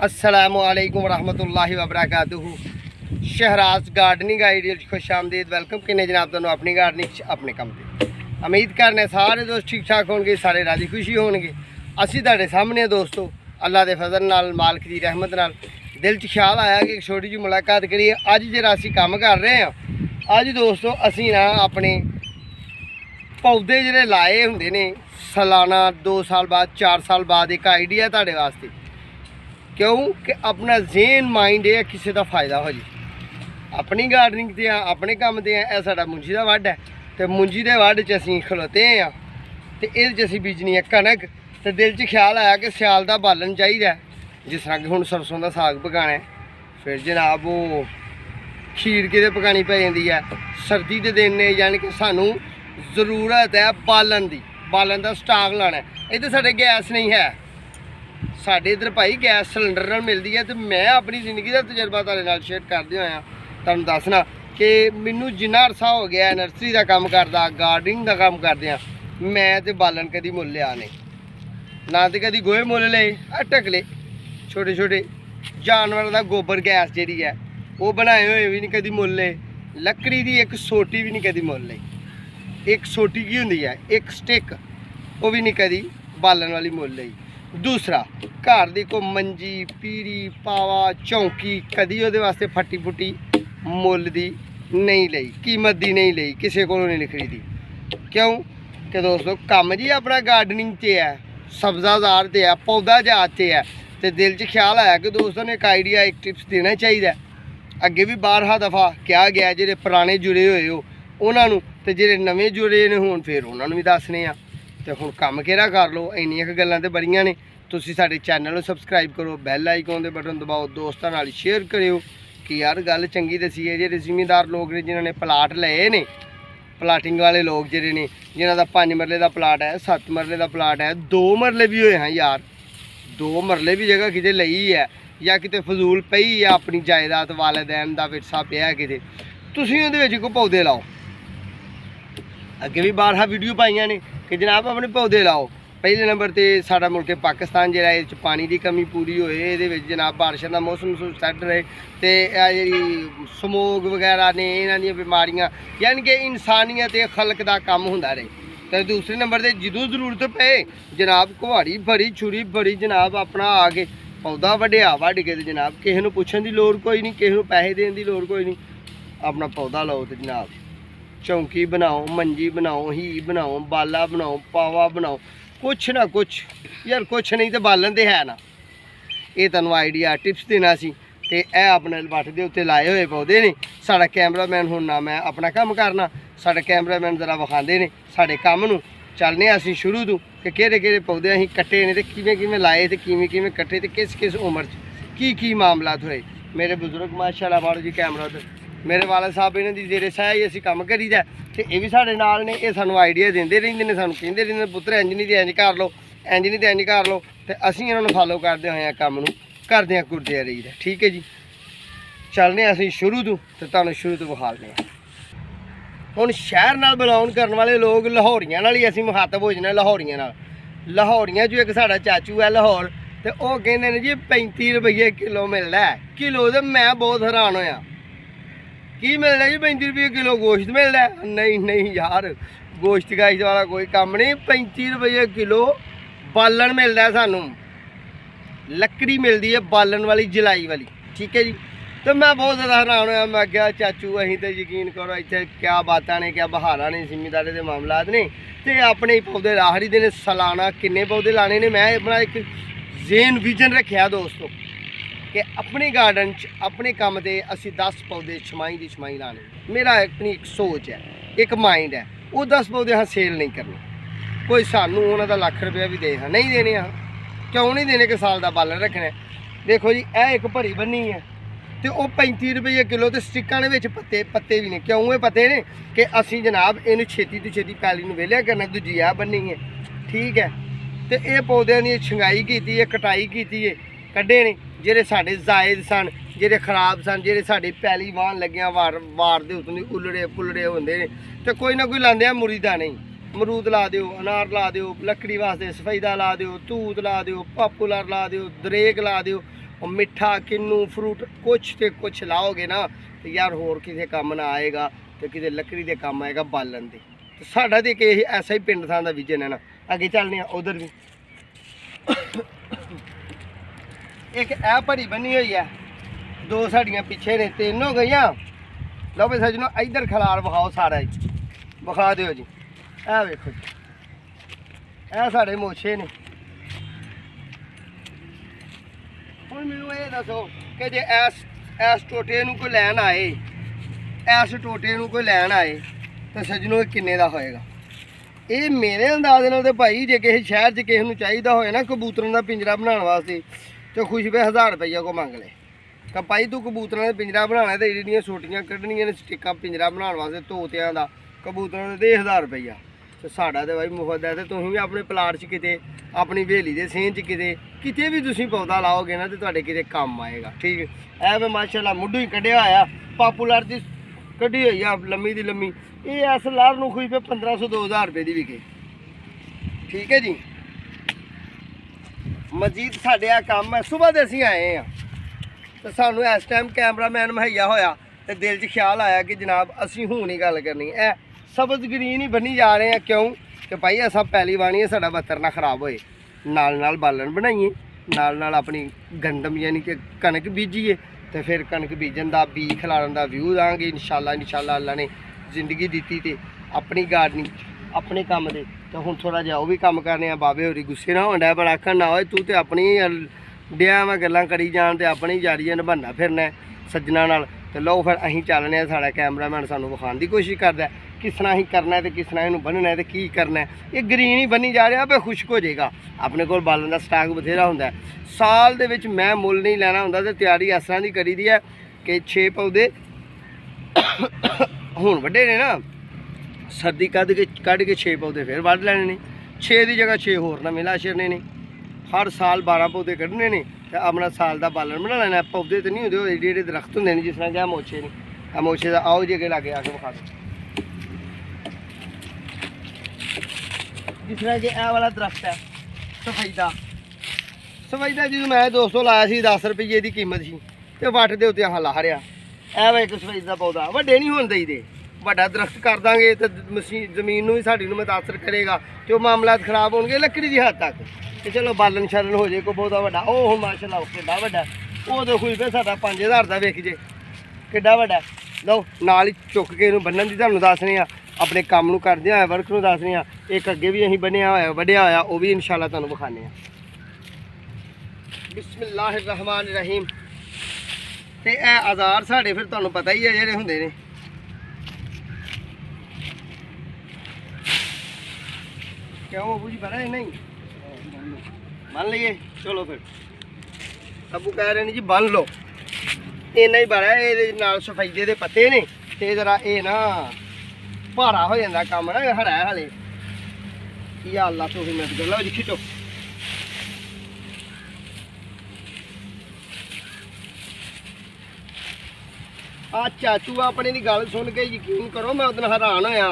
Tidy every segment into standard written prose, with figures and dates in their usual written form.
अस्सलामुअलैकुम रहमतुल्लाहि व बरकातुहू। शहराज गार्डनिंग आइडियल खुश आमदीद। वेलकम किन्ने जनाब तुहानू अपनी गार्डनिंग अपने काम ते उम्मीद करने सारे दोस्त ठीक ठाक होंगे, सारे राजी खुशी होंगे। असी तुहाडे सामने दोस्तों अल्लाह के फजल नाल मालिक की रहमत नाल दिल च ख्याल आया कि एक छोटी जी मुलाकात करिए। अज जो असी काम कर रहे हैं, अज दोस्तों असी ना अपने पौधे जिहड़े लाए हुंदे ने सालाना 2 साल बाद 4 साल बाद एक आइडिया तुहाडे वास्ते, क्यों कि अपना जेन माइंड है किसी का फायदा हो जाए। अपनी गार्डनिंग से अपने काम से यह साडा मुंजी का वड है, तो मुंजी के वड च असीं खलोते हैं तो ये असीं बीजनी है कणक। तो दिल च ख्याल आया कि सियाल का बालन चाहिए, जिस तरह कि हुण सरसों का साग पकाना है, फिर जनाब वो खीर किते पकानी पै जाती है। सर्दी के दिन ने यानी कि सानू जरूरत है बालन की, बालन का स्टाक लाना है। इधर साढ़े गैस नहीं है, साढ़े इधर भाई गैस सिलेंडर नाल मिलती है। तो मैं अपनी जिंदगी का तजर्बा तुहाडे नाल शेयर करदे होया तुहानू दसना कि मैनू जिन्ना अरसा हो गया नर्सरी का काम करदा, गार्डनिंग का काम करदे, मैं तो बालन कदी मुल लिया नहीं, ना तो कदी गोहे मुल ले, ढकले छोटे छोटे जानवर का गोबर गैस जी है वो बनाए हुए भी नहीं कदी मुल ले। लकड़ी की एक सोटी भी नहीं कदी मुल ली। एक सोटी की होंगी है, एक स्टिक, वो भी नहीं कदी बालन वाली मुल ली। दूसरा घर की कोई मंजी पीड़ी पावा चौंकी कदी वो वास्ते फटी फुटी मुल दी नहीं ली, कीमत दी नहीं ली, किसी को नहीं खरीदी। क्यों कि दोस्तों काम जी अपना गार्डनिंग से है, सब्जाजार से है, पौधा जात से है। तो दिल च ख्याल आया कि दोस्तों ने एक आइडिया एक टिप्स देना चाहिए। अगे भी 12 दफ़ा क्या गया जो पुराने जुड़े हुए हो उन्होंने, तो जो नवे जुड़े ने हूँ फिर उन्होंने भी दसने आ। तो हुण काम केड़ा कर लो, इन्नियां गल्लां ते बड़ियां ने। तुसीं साडे चैनल नूं सबसक्राइब करो, बैल आइकन दे बटन दबाओ, दोस्तां नाल शेयर करियो कि यार गल चंगी दसी है। जिहड़े जिमींदार लोग ने जिन्होंने प्लाट लए ने, प्लाटिंग वाले लोग जिहड़े ने जिन्हां दा 5 मरले का प्लाट है, 7 मरले का प्लाट है, 2 मरले भी होए हैं यार, 2 मरले भी जगह किते लई है या किते फजूल पई है, अपनी जायदाद वालिदैन दा विरसा पिया है किते, तुसीं उहदे विच कोई पौधे लाओ। अगे भी 12 वीडियो पाइयां ने कि जनाब अपने पौधे लाओ। पहले नंबर पर साडा मुल्क पाकिस्तान जिहड़ा इस पानी की कमी पूरी होए, ये जनाब बारिशों का मौसम सैट रहे, तो जी समोग वगैरह ने इन्हां दी बीमारियां यानी कि इंसानियत खलक का काम होंदा रहे। तो दूसरे नंबर पर जदों जरूरत पे जनाब कुहाड़ी बड़ी छुरी बड़ी जनाब अपना आ के पौधा वड्या वढ़ के जनाब किसी को पुछण की लोड़ कोई नहीं, किसी को पैसे देने की लोड़ कोई नहीं, अपना पौधा लाओ तो जनाब चौंकी बनाओ, मंजी बनाओ, ही बनाओ, बाला बनाओ, पावा बनाओ, कुछ ना कुछ यार, कुछ नहीं तो बालन तो है ना। ये तुहानू आइडिया टिप्स देना सी। तो यह अपने बट के उत्ते लाए हुए पौधे ने। साडा कैमरामैन हुण ना मैं अपना काम करना, साडा कैमरामैन जरा विखांदे ने साडे काम नूं। चलने असीं शुरू तो कि किहड़े पौधे असीं कट्टे ने, तो किवें किवें लाए, तो किवें कट्टे, तो किस उम्र की मामलात होए। मेरे बुजुर्ग माशाअल्लाह माड़ो जी कैमरा उधर, मेरे वाला साहब इन्हां दी जेरे सहाय ही असीं काम करीदा। तो ये भी साडे नाल ने, ये सानू आइडिया देंदे रहिंदे ने, सानू कहिंदे रहिंदे ने पुत्तर इंज नहीं ते इंज कर लो, इंज नहीं ते इंज कर लो। तो असीं इन्हां नूं फॉलो करदे होए काम नूं करदे कुरदे रहीदा। ठीक है जी, चलने असीं शुरू तो तुहानू शुरू तो विखालदे हां। हुण शहर नाल बिलोंग करने वाले लोग लाहौरियां नाल ही असीं मुखातब हो जाने। लाहौरियां नाल, लाहौरियां जो एक साडा चाचू है लाहौर, तो वह कहंदे ने जी 35 रुपये किलो मिलदा है। किलो तो मैं बहुत हैरान होया, की मिलता जी 35 रुपये किलो गोश्त मिलता है? नहीं नहीं यार, गोश्त गाश्त वाला कोई काम नहीं। 35 रुपये किलो बालन मिलता है, सानू लकड़ी मिलती है बालन वाली जलाई वाली। ठीक है जी, तो मैं बहुत ज़्यादा हैरान होया। मैं क्या चाचू अहीं तो यकीन करो इतने क्या बातें ने, क्या बहारा ने, जिमीदारी के मामलात ने, तो अपने पौधे लाहरी दे सालाना किन्ने पौधे लाने ने। मैं अपना एक जेन विजन रखा दोस्तों कि अपने गार्डन अपने काम से असी 10 पौधे छमाही की छमाही लाने। मेरा अपनी एक सोच है, एक माइंड है, वो 10 पौधे हाँ सेल नहीं करने। कोई सानू उन्होंने लाख रुपया भी दे हाँ नहीं देने, हाँ क्यों नहीं देने, कि साल का बालन रखना है। देखो जी यह एक भरी बनी है, तो वह 35 रुपये किलो, तो स्टिकां दे विच पत्ते भी ने। क्यों ये पत्ते ने कि असी जनाब इन्हूं छेती तो छेती पैली नूं वेलिया करना, दूजी आ बनी है। ठीक है, तो ये पौधों की छंगाई की है, कटाई की है, कड्ढे ने ਜਿਹੜੇ ਸਾਡੇ जायद सन, ਜਿਹੜੇ खराब सन, ਜਿਹੜੇ ਸਾਡੇ पैली वाहन लग्या वार दे उत्ते उलड़े पुलड़े होंदे ने। तो कोई ना कोई लांदे आ मुरीदा नहीं, अमरूद ला दिओ, अनार ला दिओ, लकड़ी वास्ते सफेदा ला दिओ, तूत ला दिओ, पापूलर ला दिओ, दरेक ला दिओ, और मिठा किन्नू फ्रूट कुछ तो कुछ लाओगे ना तो यार होर किसी काम ना आएगा, तो किसी लकड़ी के काम आएगा बालन दे। तो साडा तो एक ऐसा ही पिंड थां दा विजन है ना। अगे चलने उधर भी एक ऐ भरी बनी हुई है, दो साड़ियाँ पिछे ने, तीन हो गई। लो भाई सजनों इधर खलार विखाओ सारा जी, विखा दो जी। ऐ वेखो जी, ऐ साढ़े मोछे ने। हुण मैनूं ये दसो कि जे इस टोटे नूं कोई लैन आए, इस टोटे नूं कोई लैन आए तो सजनों किन्ने दा होएगा? ये मेरे अंदाजे नाल ते भाई जे किसी शहर च किसी नूं चाहीदा होए ना कबूतरां दा पिंजरा बनाउण वास्ते तो खुश पे 1000 रुपया को मंग ले कि भाई तू कबूतरां दा पिंजरा बनाना ते जेहड़ियां सोटियां कड्ढनियां ने स्टिकां पिंजरा बनाउण वास्ते तोतियां दा कबूतरां दा दे 1000 रुपया। तो साडा ते भाई मुफ्त है। ते तुसीं भी अपने प्लाट च किते अपनी हवेली दे सेंध च किते भी तुसीं पौधा लाओगे ना तो तुहाडे किते कम्म आएगा। ठीक है। ऐ वे माशाअल्लाह मुड्ढू ही कड्ढिया होया, पॉपुलर दी कड्ढी होई आ लम्मी दी लम्मी। ये इस लार नूं खुश पे 1500 2000 रुपये दी विके। ठीक है जी। मजीद साढ़े आ काम है, सुबह दे असीं आए हैं तो सानू इस टाइम कैमरामैन मुहैया होया तो दिल च ख्याल आया कि जनाब असीं हूँ नहीं गल करनी। ऐ सबज ग्रीन ही बनी जा रहे हैं, क्यों कि भाई असा पहली बाणी है साडा बत्तर ना खराब होए, नाल बालन बनाइए, नाल अपनी गंदम यानी कि कनक बीजीए तो फिर कनक बीजन का बी खिलारन का व्यू देंगे इंशाल्लाह। अल्लाह ने जिंदगी दी तो अपनी गार्डनिंग अपने काम दे तो हुण थोड़ा जिहा वो भी कम करने आ। बाबे होरी गुस्से ना होंदा बड़ा आखन ना होए तू तो अपनी डिया मैं गल्लां करी जान ते अपनी जारियां नभाना फिरना सज्जना नाल। तो लो फिर असीं चलने आ, साडा कैमरामैन सानू विखाउण दी कोशिश करदा है किस तरह ही करना है तो किस तरह इहनूं बन्नना है तो की करना है। ये ग्रीन ही बनी जा रहा, खुश्क हो जाएगा। अपने कोल बालन का स्टाक बथेरा हुंदा है, साल दे विच मैं मुल नहीं लैना हुंदा ते तैयारी इस तरह की करी दी है कि 6 पौधे हुण वड्डे ने ना, सर्दी कढ़ के 6 पौधे फिर वढ़ लैने ने, 6 की जगह 6 होर नवें ला छड़ने ने। हर साल 12 पौधे कड्ढने ने ते अपना साल का बालन बना लेना। पौधे तो नहीं होंदे, एडे एडे दरख्त होंदे ने जिस तरह कि मोछे ने। मोछे का आओ जी अगे लागे आके विखा दो। जिस तरह कि यह वाला दरख्त है सफेदा, सफेदा जो मैं दोस्तों लाया सी 10 रुपये की कीमत सी तो वट के उत्ते हाला हरिया। ऐ एक सफेद का पौधा वड्डे नहीं होने देईदे, वड्डा दरख्त कर देंगे तो जमीन भी साड़ी मुतासर करेगा तो मामला खराब होंगे लकड़ी की हद तक। तो चलो बालन शालन हो जाए कोई पौधा वड्डा। ओह हुण माशाअल्लाह किड्डा वड्डा, वो तो खुश पे साडा 5000 का विक जे, किड्डा वड्डा। लो नाल ही चुक के इहनूं बन्नण दी तुहानूं दसने आ, अपने काम नूं करदे होए वर्क नूं दसने आ। एक अगे भी असीं बन्निया होया वड्डिया होया वो भी इंशाअल्लाह तुहानूं विखाने आ। बिस्मिल्लाहिर्रहमानिर्रहीम। ते ए औजार साडे फिर तुहानूं पता ही है जिहड़े हुंदे ने, क्यों अबू जी पता है नहीं बन लीए। चलो फिर अबू कह रहे हैं जी बन लो, इन्ना ही बड़ा है। ये नाल सफेदे दे पत्ते ने ते जरा ये ना भारा हो जाता काम ना, हरा है हाले। या अल्लाह तो मदद कर लो जी, खिचो। आ चाचू अपने की गल सुन के यकीन करो मैं उदन हैरान होया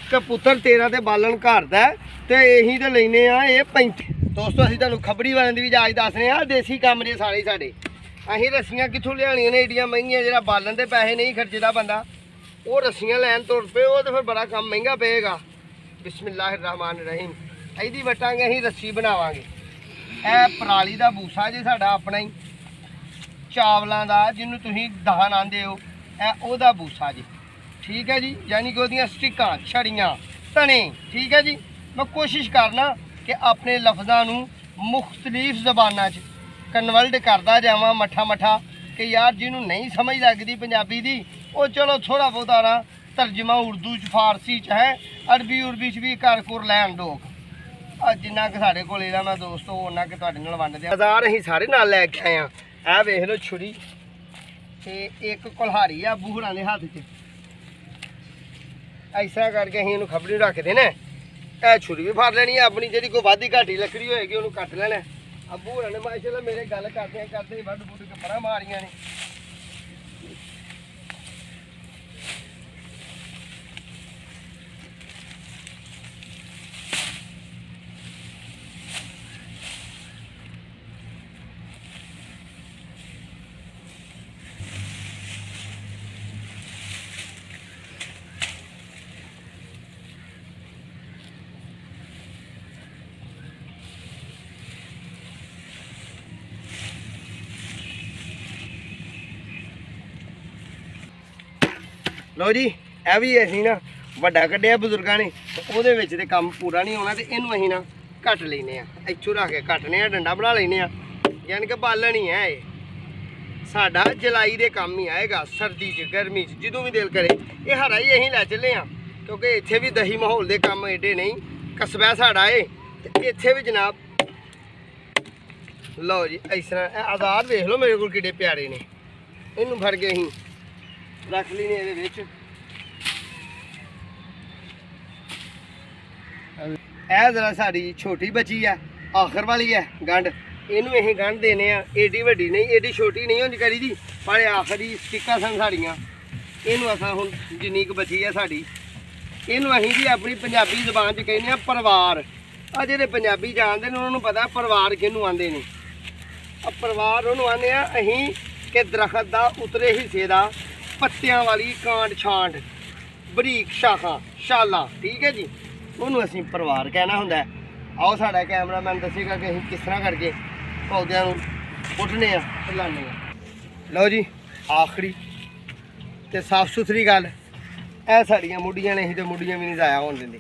कि पुत्तर तेरा तो बालन घर दा ते यही तो लेने आ ये 35। दोस्तों असीं तुहानूं खबरी वाले की भी जाच दसने आ, देसी काम जे सारे साडे। असीं रस्सियां कित्थों लियाणियां ने एडियां महंगियां, जिहड़ा बालन दे पैसे नहीं खर्चदा बंदा वो रस्सियां लैन तुर पे, वो तो फिर बड़ा काम महंगा पेगा। बिस्मिल्लाहिर्रहमानिर्रहीम। ਇਹਦੀ ਵਟਾਂਗੇ ਅਸੀਂ रस्सी बनावांगे। ਇਹ पराली का बूसा जे साडा अपना ही चावलों का जिन्होंने तुसीं दान आंदे हो, ਇਹ ਉਹਦਾ बूसा जी। ठीक है जी, यानी कि ਉਹਦੀਆਂ ਸਟਿੱਕਾਂ ਛੜੀਆਂ तने। ठीक है जी, मैं कोशिश करना कि अपने लफ्ज़ों ਨੂੰ मुख्तलिफ ज़बानां 'ਚ कन्वर्ट करता जावां मठा मठा कि यार जिन्हों नहीं समझ लगती पंजाबी दी वो चलो थोड़ा बहुता ना तर्जमा उर्दू च फारसी च है, अरबी उर्बी च भी कर कुर लैन लोग। जिन्ना कि साढ़े कोल मैं दोस्तों उन्ना कि तुहाडे नाल वंडदे औजार असीं सारे नाल लै के आए हैं। ऐ वेख लो छुरी ते एक कुल्हाड़ी आ बूहड़ां दे हत्थ च, ऐसा करके असीं इहनूं खबरी रख देना। ऐ छुरी भी फड़ लैनी है अपनी, जिहड़ी कोई वाधी घाटी लकड़ी होएगी उहनूं कट लेना। अब बूहड़ां ने माशाअल्लाह मेरे गल करदे वड्ड वुड्ड के परां मारियां ने। लो जी ਇਹ ਵੀ ਅਸੀਂ ਨਾ ਵੱਡਾ ਕੱਢਿਆ ਬਜ਼ੁਰਗਾਂ ਨੇ ਉਹਦੇ ਵਿੱਚ ਤੇ ਕੰਮ ਪੂਰਾ ਨਹੀਂ ਹੋਣਾ ਤੇ ਇਹਨੂੰ ਅਸੀਂ ਨਾ ਕੱਟ ਲੈਨੇ ਆ ਇੱਥੋਂ ਰੱਖ ਕੇ ਕੱਟਨੇ ਆ ਡੰਡਾ ਬਣਾ ਲੈਨੇ ਆ ਯਾਨੀ ਕਿ ਬਾਲਣ ਹੀ ਹੈ ਇਹ ਸਾਡਾ ਜਲਾਈ ਦੇ ਕੰਮ ਹੀ ਆਏਗਾ ਸਰਦੀ 'ਚ ਗਰਮੀ 'ਚ ਜਦੋਂ ਵੀ ਦਿਲ ਕਰੇ ਇਹ ਹਰਾ ਹੀ ਅਸੀਂ ਲੈ ਚੱਲੇ ਆ ਕਿਉਂਕਿ ਇੱਥੇ ਵੀ ਦਹੀ ਮਾਹੌਲ ਦੇ ਕੰਮ ਏਡੇ ਨਹੀਂ ਕਸਬਾ ਸਾਡਾ ਏ ਤੇ ਇੱਥੇ ਵੀ ਜਨਾਬ ਲਓ ਜੀ ਇਸ ਤਰ੍ਹਾਂ ਆਜ਼ਾਦ ਵੇਖ ਲਓ ਮੇਰੇ ਕੋਲ ਕਿੱਡੇ ਪਿਆਰੇ ਨੇ ਇਹਨੂੰ ਫੜ ਕੇ ਅਸੀਂ ਰੱਖ ਲੈਨੇ ਇਹਦੇ ਵਿੱਚ ਇਹ ਜ਼ਰਾ ਸਾਡੀ ਛੋਟੀ ਬੱਚੀ ਆ ਆਖਰ ਵਾਲੀ ਹੈ ਗੰਢ ਇਹਨੂੰ ਇਹ ਗੰਢ ਦੇਣੇ ਆ ਏਡੀ ਵੱਡੀ ਨਹੀਂ ਏਡੀ ਛੋਟੀ ਨਹੀਂ ਹੁੰਦੀ ਕਰੀ ਦੀ ਪਰ ਆਖਰੀ ਸਟਿੱਕਾਂ ਸਨ ਸਾਡੀਆਂ ਇਹਨੂੰ ਅਸਾਂ ਹੁਣ ਜਿੰਨੀ ਕੁ ਬਚੀ ਆ ਸਾਡੀ ਇਹਨੂੰ ਅਸੀਂ ਜੀ ਆਪਣੀ ਪੰਜਾਬੀ ਜ਼ੁਬਾਨ 'ਚ ਕਹਿੰਦੇ ਆ ਪਰਿਵਾਰ ਆ ਜਿਹੜੇ ਪੰਜਾਬੀ ਜਾਣਦੇ ਨੇ ਉਹਨਾਂ ਨੂੰ ਪਤਾ ਪਰਿਵਾਰ ਕਿਹਨੂੰ ਆਂਦੇ ਨੇ ਆ ਪਰਿਵਾਰ ਉਹਨੂੰ ਆਂਦੇ ਆ ਅਸੀਂ ਕਿ ਦਰਖਤ ਦਾ ਉਤਰੇ ਹਿੱਸੇ ਦਾ ਪੱਤਿਆਂ ਵਾਲੀ ਕਾਂਡ ਛਾਂਟ ਬਰੀਕ ਸ਼ਾਖਾ ਸ਼ਾਲਾ ਠੀਕ ਹੈ ਜੀ ਉਹਨੂੰ ਅਸੀਂ ਪਰਿਵਾਰ ਕਹਿਣਾ ਹੁੰਦਾ ਆਓ ਸਾਡਾ ਕੈਮਰਾਮੈਨ ਦੱਸੇਗਾ ਕਿ ਅਸੀਂ ਕਿਸ ਤਰ੍ਹਾਂ ਕਰਕੇ ਪੌਦਿਆਂ ਨੂੰ ਪੁੱਟਨੇ ਆ ਤੇ ਲਾਉਂਦੇ ਆ ਲਓ ਜੀ ਆਖਰੀ ਤੇ ਸਾਫ ਸੁਥਰੀ ਗੱਲ ਇਹ ਸਾਡੀਆਂ ਮੁੱਢੀਆਂ ਨੇ ਅਸੀਂ ਤੇ ਮੁੱਢੀਆਂ ਵੀ ਨਹੀਂ ਜ਼ਾਇਆ ਹੋਣ ਦਿੰਦੇ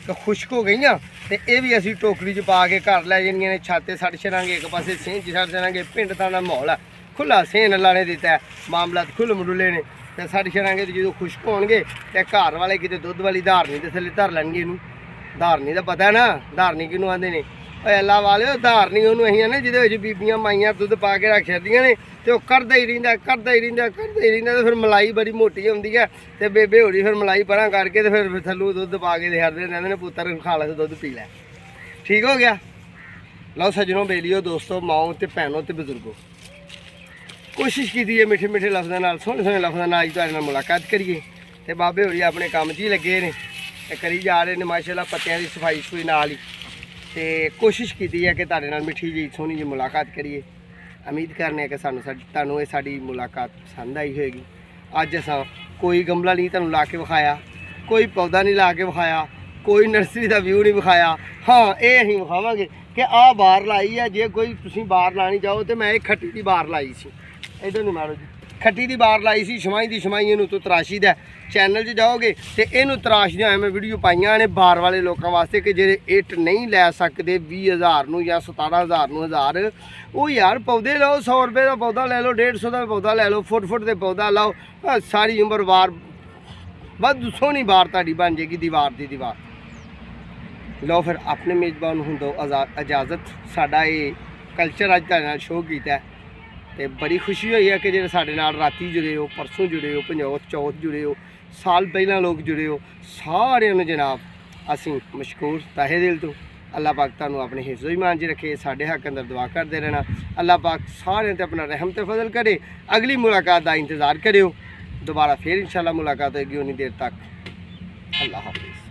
ਤੇ ਖੁਸ਼ਕ ਹੋ ਗਈਆਂ ਤੇ ਇਹ ਵੀ ਅਸੀਂ ਟੋਕਰੀ 'ਚ ਪਾ ਕੇ ਘਰ ਲੈ ਜਾਣੀਆਂ ਨੇ ਛਾਤੇ ਛੱਡ ਛੜਾਂਗੇ ਇੱਕ ਪਾਸੇ ਸੇਨ 'ਚ ਛੱਡ ਦੇਣਾਂਗੇ ਪਿੰਡ ਦਾ ਮਾਹੌਲ ਆ ਖੁੱਲਾ ਸੇਨ ਲਾਣੇ ਦਿੱਤਾ ਮਾਮਲਾ ਖੁੱਲ ਮਡੁੱਲੇ ਨੇ ਤੇ ਛੱਡ ਛੜਾਂਗੇ ਤੇ ਜਦੋਂ ਖੁਸ਼ਕ ਹੋਣਗੇ ਤੇ ਘਰ ਵਾਲੇ ਕਿਤੇ ਦੁੱਧ ਵਾਲੀ ਧਾਰਨੀ ਦੇ ਥੱਲੇ ਧਰ ਲੈਣਗੇ ਇਹਨੂੰ ਧਾਰਨੀ ਦਾ ਪਤਾ ਨਾ ਧਾਰਨੀ ਕਿਹਨੂੰ ਆਂਦੇ ਨੇ ਓਏ ਅੱਲਾ ਵਾਲਿਓ ਧਾਰਨੀ ਉਹਨੂੰ ਅਸੀਂ ਨੇ ਜਿਹਦੇ ਵਿੱਚ ਬੀਬੀਆਂ ਮਾਈਆਂ ਦੁੱਧ ਪਾ ਕੇ ਰੱਖ ਛੱਡਦੀਆਂ ਨੇ ਤੇ ਉਹ ਕਰਦਾ ਹੀ ਰਹਿੰਦਾ ਤੇ ਫਿਰ ਮਲਾਈ ਬੜੀ ਮੋਟੀ ਹੁੰਦੀ ਹੈ ਤੇ ਬੇਬੇ ਹੋਰੀ ਫਿਰ ਮਲਾਈ ਪਰਾਂ ਕਰਕੇ ਤੇ ਫਿਰ ਥੱਲੂ ਦੁੱਧ ਪਾ ਕੇ ਦੇ ਛੱਡਦੇ ਰਹਿੰਦੇ ਨੇ ਪੁੱਤਰ ਖਾ ਲੈ ਦੁੱਧ ਪੀ ਲੈ ਠੀਕ ਹੋ ਗਿਆ ਲਓ ਸੱਜਣੋ ਬੇਲੀਓ ਦੋਸਤੋ ਮਾਓ ਤੇ ਭੈਣੋ ਤੇ ਬਜ਼ੁਰਗੋ ਕੋਸ਼ਿਸ਼ ਕੀਤੀ ਹੈ ਮਿੱਠੇ ਮਿੱਠੇ ਲਫ਼ਜ਼ਾਂ ਨਾਲ ਸੋਹਣੇ ਸੋਹਣੇ ਲਫ਼ਜ਼ਾਂ ਨਾਲ ਅੱਜ ਤੁਹਾਡੇ ਨਾਲ ਮੁਲਾਕਾਤ ਕਰੀਏ ਤੇ ਬਾਬੇ ਹੋਰੀ ਆਪਣੇ ਕੰਮ 'ਚ ਹੀ ਲੱਗੇ ਨੇ ਤੇ ਕਰੀ ਜਾ ਰਹੇ ਨੇ ਮਾਸ਼ਾਅੱਲਾ ਪੱਤਿਆਂ ਦੀ ਸਫਾਈ ਸਫੂਈ ਨਾਲ ਹੀ ਤੇ ਕੋਸ਼ਿਸ਼ ਕੀਤੀ ਹੈ ਕਿ ਤੁਹਾਡੇ ਨਾਲ ਮਿੱਠੀ ਜਿਹੀ ਸੋਹਣੀ ਜਿਹੀ ਮੁਲਾਕਾਤ ਕਰੀਏ ਉਮੀਦ ਕਰਨੇ ਆ ਕਿ ਤੁਹਾਨੂੰ ਇਹ ਸਾਡੀ ਮੁਲਾਕਾਤ ਪਸੰਦ ਆਈ ਹੋਏਗੀ ਅੱਜ ਅਸਾਂ ਕੋਈ ਗਮਲਾ ਨਹੀਂ ਤੁਹਾਨੂੰ ਲਾ ਕੇ ਵਿਖਾਇਆ ਕੋਈ ਪੌਦਾ ਨਹੀਂ ਲਾ ਕੇ ਵਿਖਾਇਆ ਕੋਈ ਨਰਸਰੀ ਦਾ ਵਿਊ ਨਹੀਂ ਵਿਖਾਇਆ ਹਾਂ ਇਹ ਅਸੀਂ ਵਿਖਾਵਾਂਗੇ ਕਿ ਆਹ ਬਾਰ ਲਾਈ ਹੈ ਜੇ ਕੋਈ ਤੁਸੀਂ ਬਾਰ ਲਾਣੀ ਚਾਹੋ ਤੇ ਮੈਂ ਇਹ ਖੱਟੀ ਦੀ ਬਾਰ ਲਾਈ ਸੀ ਇੱਧਰ ਨੂੰ ਮਾਰੋ ਜੀ ਖੱਟੀ ਦੀ ਬਾਰ ਲਾਈ ਸੀ ਛਮਾਈ ਦੀ ਛਮਾਈ ਇਹਨੂੰ ਤੋਂ ਤਰਾਸ਼ੀ ਦਾ ਚੈਨਲ 'ਚ ਜਾਓਗੇ ਤੇ ਇਹਨੂੰ ਤਰਾਸ਼ਦਿਆਂ ਮੈਂ ਵੀਡੀਓ ਪਾਈਆਂ ਨੇ ਬਾਰ ਵਾਲੇ ਲੋਕਾਂ ਵਾਸਤੇ ਕਿ ਜਿਹੜੇ ਇੱਟ ਨਹੀਂ ਲੈ ਸਕਦੇ 20,000 ਨੂੰ ਜਾਂ 17,000 ਨੂੰ ਹਜ਼ਾਰ ਉਹ ਯਾਰ ਪੌਦੇ ਲਓ 100 ਰੁਪਏ ਦਾ ਪੌਦਾ ਲੈ ਲਓ 150 ਦਾ ਪੌਦਾ ਲੈ ਲਓ ਫੁੱਟ ਦੇ ਪੌਦਾ ਲਾਓ ਸਾਰੀ ਉਮਰ ਵਾਰ ਬਹੁਤ ਸੋਹਣੀ ਬਾਰ ਤੁਹਾਡੀ ਬਣ ਜਾਏਗੀ ਦੀਵਾਰ ਦੀ ਦੀਵਾਰ ਲਓ ਫਿਰ ਆਪਣੇ ਮੇਜ਼ਬਾਨ ਨੂੰ ਦਿਓ ਇਜਾਜ਼ਤ ਸਾਡਾ ਇਹ ਕਲਚਰ ਅੱਜ ਤੁਹਾਡੇ ਨਾਲ ਸ਼ੋਅ ਕੀਤਾ ਤੇ ਬੜੀ ਖੁਸ਼ੀ ਹੋਈ ਹੈ ਕਿ ਜਿਹੜੇ ਸਾਡੇ ਨਾਲ ਰਾਤੀ ਜੁੜੇ ਹੋ ਪਰਸੋਂ ਜੁੜੇ ਹੋ ਪੰਜੋਤ ਚੌਥ ਜੁੜੇ ਹੋ ਸਾਲ ਪਹਿਲਾਂ ਲੋਕ ਜੁੜੇ ਹੋ ਸਾਰਿਆਂ ਨੂੰ ਜਨਾਬ ਅਸੀਂ ਮਸ਼ਕੂਰ ਤਹਿ ਦਿਲ ਤੋਂ ਅੱਲਾਹ ਪਾਕ ਤੁਹਾਨੂੰ ਆਪਣੇ ਹਿਫਜ਼ੋ ਈਮਾਨ 'ਚ ਰੱਖੇ ਸਾਡੇ ਹੱਕ ਅੰਦਰ ਦੁਆ ਕਰਦੇ ਰਹਿਣਾ ਅੱਲਾਹ ਪਾਕ ਸਾਰਿਆਂ ਤੇ ਆਪਣਾ ਰਹਿਮ ਤੇ ਫਜ਼ਲ ਕਰੇ ਅਗਲੀ ਮੁਲਾਕਾਤ ਦਾ ਇੰਤਜ਼ਾਰ ਕਰਿਓ ਦੁਬਾਰਾ ਫਿਰ ਇੰਸ਼ਾਅੱਲਾ ਮੁਲਾਕਾਤ ਹੋਏਗੀ ਉਨੀ ਦੇਰ ਤੱਕ ਅੱਲਾਹ ਹਾਫਿਜ਼